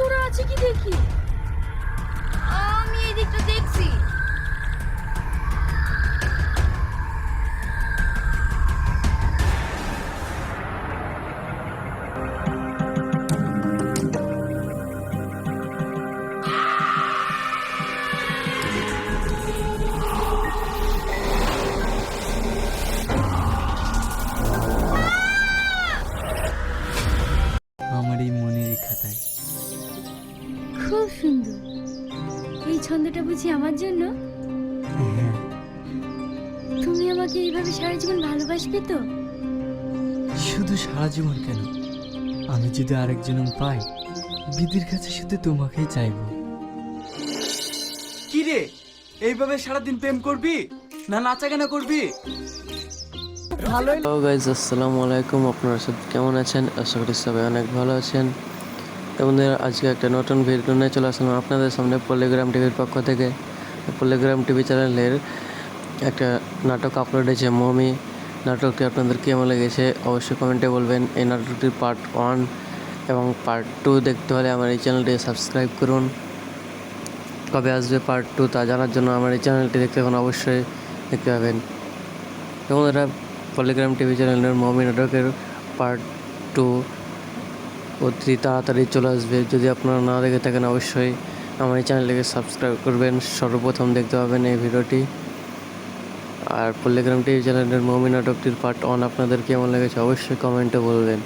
ওরা আছে কি দেখি। আমি এই দিকটা দেখছি। আমার এই মনের খাতায়। খুব সুন্দর। এই ছন্দটা বুঝি আমার জন্য? হ্যাঁ, তুমি আমাকে এইভাবে সারা জীবন ভালোবাসবে তো? শুধু সারা জীবন কেন, আমি যদি আরেকজন পাই বিধির কাছে শুধু তোমাকেই চাইবো। কি রে, এইভাবে সারাদিন প্রেম করবি না নাচা গানা করবি? ভালোই। হ্যালো গাইজ, আসসালামু আলাইকুম। আপনারা সব কেমন আছেন? আশা করি সবাই অনেক ভালো আছেন। তো বন্ধুরা, আজকে একটা নতুন ভিডিও নিয়ে চলে আসলাম আপনাদের সামনে পলিগ্রাম টিভির পক্ষ থেকে। পলিগ্রাম টিভি চ্যানেলের একটা নাটক আপলোড হয়েছে মমি। নাটকটি আপনাদের কেমন লেগেছে অবশ্যই কমেন্টে বলবেন। এই নাটকটির পার্ট 1 এবং পার্ট 2 দেখতে হলে আমার এই চ্যানেলটি সাবস্ক্রাইব করুন। কবে আসবে পার্ট 2 তা জানার জন্য আমার এই চ্যানেলটি দেখতে এখন অবশ্যই দেখতে পাবেন। তো বন্ধুরা, পলিগ্রাম টিভি চ্যানেলের মমি নাটকের পার্ট 2 অতি তাড়াতাড়ি চলে আসবে। যদি আপনারা না দেখে থাকেন অবশ্যই আমার এই চ্যানেলটিকে সাবস্ক্রাইব করবেন, সর্বপ্রথম দেখতে পাবেন এই ভিডিওটি। আর পলিগ্রাম টিভি চ্যানেলের মমি নাটকটির পার্ট 1 আপনাদের কেমন লেগেছে অবশ্যই কমেন্টে বলবেন।